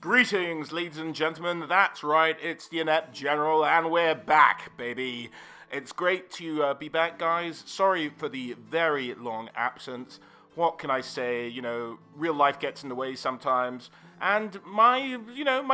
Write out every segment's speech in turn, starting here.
Greetings, ladies and gentlemen. That's right, it's the Inept General, and we're back, baby. It's great to be back, guys. Sorry for the very long absence. What can I say? Real life gets in the way sometimes, and my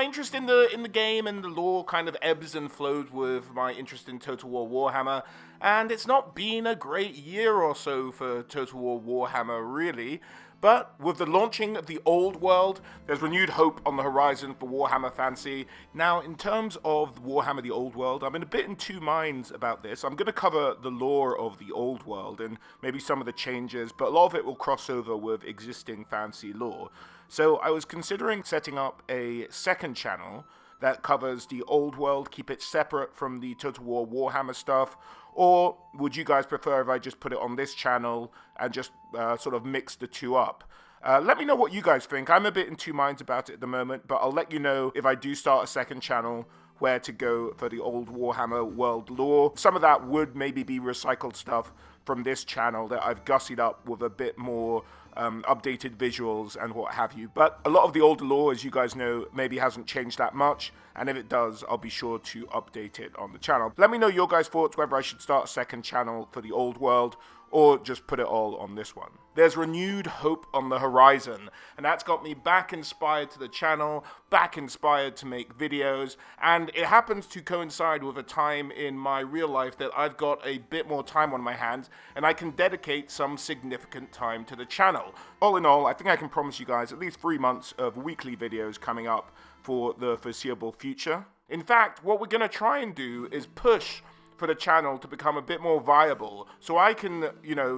interest in the game and the lore kind of ebbs and flows with my interest in Total War Warhammer. And it's not been a great year or so for Total War Warhammer, really. But with the launching of the Old World, there's renewed hope on the horizon for Warhammer Fantasy. Now, in terms of Warhammer the Old World, I'm a bit in two minds about this. I'm going to cover the lore of the Old World and maybe some of the changes, but a lot of it will cross over with existing fantasy lore. So I was considering setting up a second channel that covers the Old World, keep it separate from the Total War Warhammer stuff, or would you guys prefer if I just put it on this channel and just sort of mix the two up? Let me know what you guys think. I'm a bit in two minds about it at the moment, but I'll let you know if I do start a second channel where to go for the old Warhammer world lore. Some of that would maybe be recycled stuff from this channel that I've gussied up with a bit more updated visuals and what have you. But a lot of the older lore, as you guys know, maybe hasn't changed that much, and if it does, I'll be sure to update it on the channel. Let me know your guys' thoughts, whether I should start a second channel for the old world or just put it all on this one. There's renewed hope on the horizon, and that's got me back inspired to the channel, back inspired to make videos, and it happens to coincide with a time in my real life that I've got a bit more time on my hands, and I can dedicate some significant time to the channel. All in all, I think I can promise you guys at least 3 months of weekly videos coming up for the foreseeable future. In fact, what we're going to try and do is push for the channel to become a bit more viable, so I can,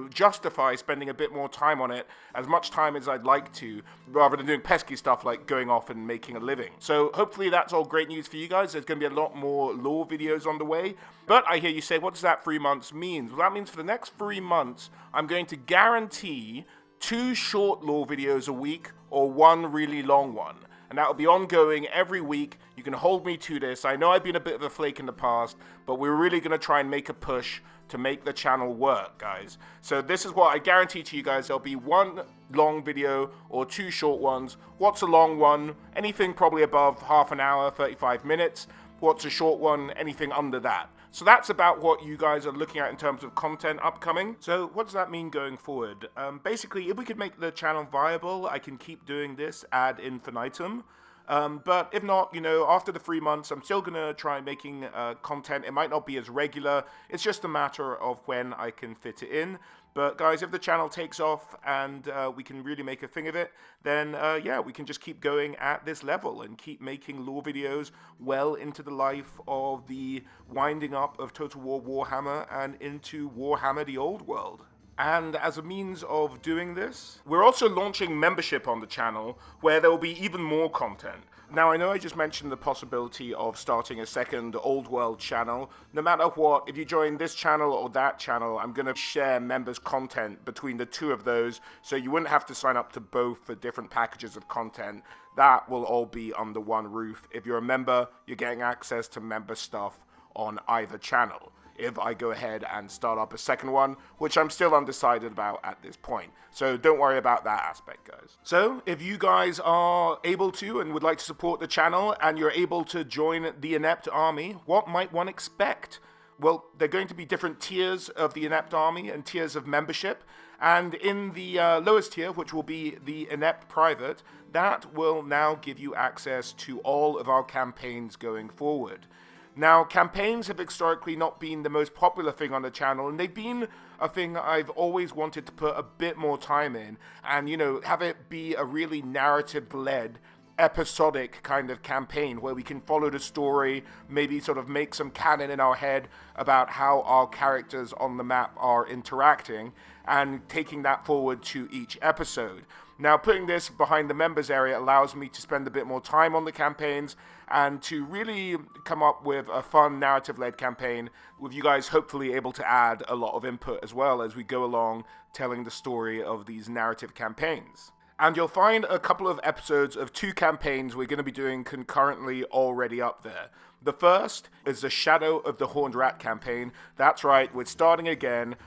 justify spending a bit more time on it, as much time as I'd like to, rather than doing pesky stuff like going off and making a living. So hopefully that's all great news for you guys. There's going to be a lot more lore videos on the way. But I hear you say, what does that 3 months mean? Well, that means for the next 3 months, I'm going to guarantee 2 short lore videos a week or 1 really long one. And that will be ongoing every week. You can hold me to this. I know I've been a bit of a flake in the past, but we're really going to try and make a push to make the channel work, guys. So this is what I guarantee to you guys. There'll be 1 long video or 2 short ones. What's a long one? Anything probably above half an hour, 35 minutes. What's a short one? Anything under that. So that's about what you guys are looking at in terms of content upcoming. So what does that mean going forward? Basically, if we could make the channel viable, I can keep doing this ad infinitum. But if not, after the 3 months, I'm still going to try making content. It might not be as regular. It's just a matter of when I can fit it in. But guys, if the channel takes off and we can really make a thing of it, then we can just keep going at this level and keep making lore videos well into the life of the winding up of Total War Warhammer and into Warhammer the Old World. And as a means of doing this, we're also launching membership on the channel where there will be even more content. Now, I know I just mentioned the possibility of starting a second Old World channel. No matter what, if you join this channel or that channel, I'm going to share members' content between the 2 of those, so you wouldn't have to sign up to both for different packages of content. That will all be under one roof. If you're a member, you're getting access to member stuff on either channel. If I go ahead and start up a second one, which I'm still undecided about at this point. So don't worry about that aspect, guys. So if you guys are able to and would like to support the channel and you're able to join the Inept Army, what might one expect? Well, there are going to be different tiers of the Inept Army and tiers of membership. And in the lowest tier, which will be the Inept Private, that will now give you access to all of our campaigns going forward. Now, campaigns have historically not been the most popular thing on the channel, and they've been a thing I've always wanted to put a bit more time in, and, have it be a really narrative-led, episodic kind of campaign where we can follow the story, maybe sort of make some canon in our head about how our characters on the map are interacting, and taking that forward to each episode. Now, putting this behind the members area allows me to spend a bit more time on the campaigns and to really come up with a fun narrative-led campaign with you guys hopefully able to add a lot of input as well as we go along telling the story of these narrative campaigns. And you'll find a couple of episodes of 2 campaigns we're going to be doing concurrently already up there. The first is the Shadow of the Horned Rat campaign. That's right, we're starting again.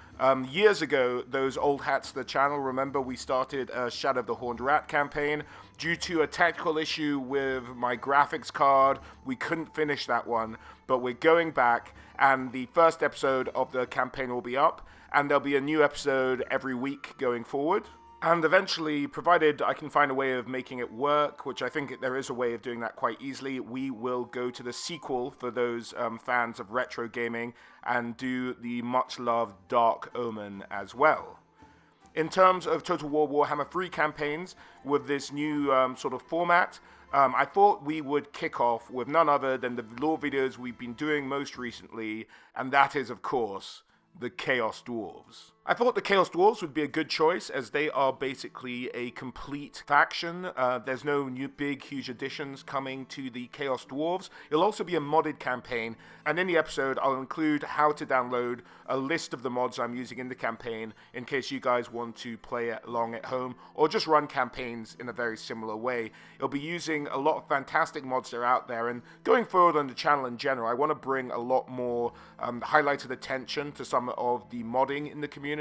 Years ago, those old hats of the channel, remember we started a Shadow of the Horned Rat campaign. Due to a technical issue with my graphics card, we couldn't finish that one, but we're going back, and the first episode of the campaign will be up, and there'll be a new episode every week going forward. And eventually, provided I can find a way of making it work, which I think there is a way of doing that quite easily, we will go to the sequel for those fans of retro gaming and do the much-loved Dark Omen as well. In terms of Total War Warhammer 3 campaigns, with this new sort of format, I thought we would kick off with none other than the lore videos we've been doing most recently, and that is, of course, the Chaos Dwarves. I thought the Chaos Dwarves would be a good choice, as they are basically a complete faction. There's no new big, huge additions coming to the Chaos Dwarves. It'll also be a modded campaign, and in the episode I'll include how to download a list of the mods I'm using in the campaign in case you guys want to play it along at home or just run campaigns in a very similar way. It'll be using a lot of fantastic mods that are out there, and going forward on the channel in general, I want to bring a lot more highlighted attention to some of the modding in the community,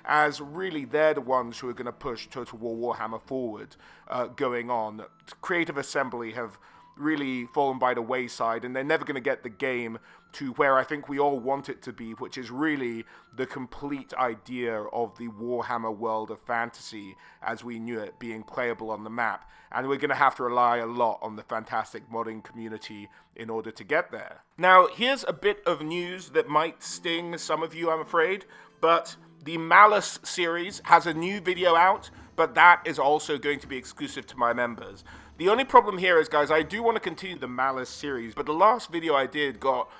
as really they're the ones who are going to push Total War Warhammer forward going on. Creative Assembly have really fallen by the wayside, and they're never going to get the game to where I think we all want it to be, which is really the complete idea of the Warhammer world of fantasy as we knew it being playable on the map. And we're going to have to rely a lot on the fantastic modding community in order to get there. Now, here's a bit of news that might sting some of you, I'm afraid, but the Malice series has a new video out, but that is also going to be exclusive to my members. The only problem here is, guys, I do want to continue the Malice series, but the last video I did got,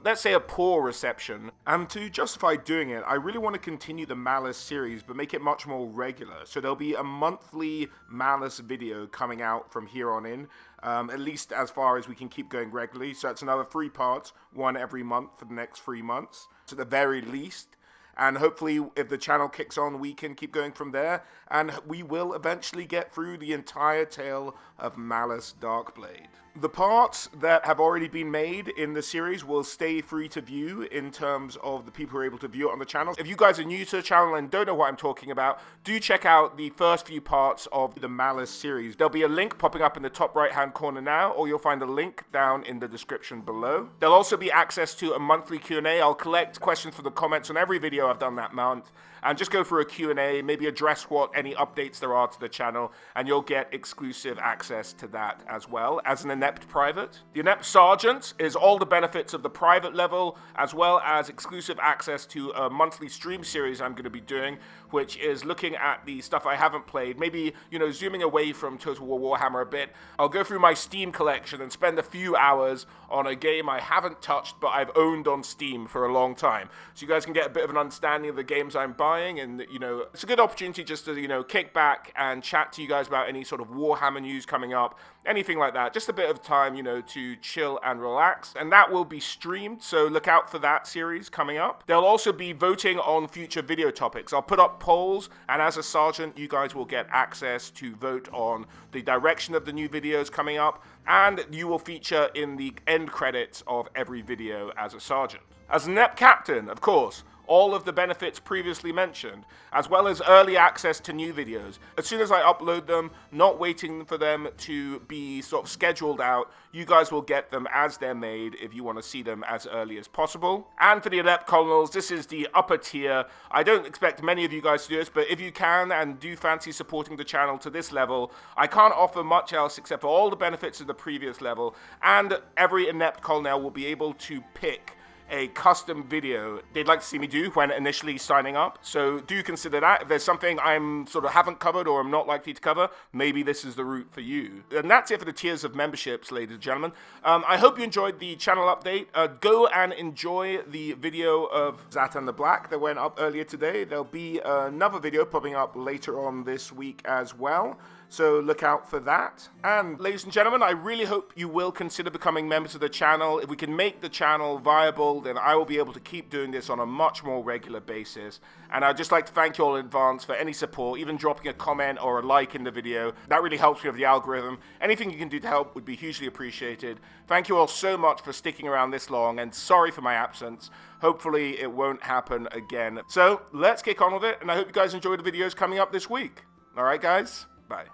let's say, a poor reception. And to justify doing it, I really want to continue the Malice series, but make it much more regular. So there'll be a monthly Malice video coming out from here on in, at least as far as we can keep going regularly. So it's another 3 parts, one every month for the next 3 months, at the very least. And hopefully, if the channel kicks on, we can keep going from there, and we will eventually get through the entire tale of Malice Darkblade. The parts that have already been made in the series will stay free to view in terms of the people who are able to view it on the channel. If you guys are new to the channel and don't know what I'm talking about, do check out the first few parts of the Malice series. There'll be a link popping up in the top right-hand corner now, or you'll find a link down in the description below. There'll also be access to a monthly Q&A. I'll collect questions from the comments on every video I've done that month, and just go through a Q&A, maybe address what any updates there are to the channel, and you'll get exclusive access to that as well as an Inept Private. The Inept Sergeant is all the benefits of the private level, as well as exclusive access to a monthly stream series I'm going to be doing, which is looking at the stuff I haven't played, maybe, you know, zooming away from Total War Warhammer a bit. I'll go through my Steam collection and spend a few hours on a game I haven't touched, but I've owned on Steam for a long time. So you guys can get a bit of an understanding of the games I'm buying, and, you know, it's a good opportunity just to, you know, kick back and chat to you guys about any sort of Warhammer news coming up, anything like that. Just a bit of time, you know, to chill and relax. And that will be streamed, so look out for that series coming up. There'll also be voting on future video topics. I'll put up polls, and as a sergeant, you guys will get access to vote on the direction of the new videos coming up, and you will feature in the end credits of every video as a sergeant. As an Inept Captain, of course, all of the benefits previously mentioned, as well as early access to new videos. As soon as I upload them, not waiting for them to be sort of scheduled out, you guys will get them as they're made if you want to see them as early as possible. And for the Inept Colonels, this is the upper tier. I don't expect many of you guys to do this, but if you can and do fancy supporting the channel to this level, I can't offer much else except for all the benefits of the previous level, and every Inept Colonel will be able to pick a custom video they'd like to see me do when initially signing up. So do consider that. If there's something I'm sort of haven't covered or I'm not likely to cover, maybe this is the route for you. And that's it for the tiers of memberships, ladies and gentlemen. I hope you enjoyed the channel update. Go and enjoy the video of Zatan the Black that went up earlier today. There'll be another video popping up later on this week as well. So look out for that. And ladies and gentlemen, I really hope you will consider becoming members of the channel. If we can make the channel viable, then I will be able to keep doing this on a much more regular basis. And I'd just like to thank you all in advance for any support, even dropping a comment or a like in the video. That really helps me with the algorithm. Anything you can do to help would be hugely appreciated. Thank you all so much for sticking around this long, and sorry for my absence. Hopefully it won't happen again. So let's kick on with it, and I hope you guys enjoy the videos coming up this week. Alright guys, bye.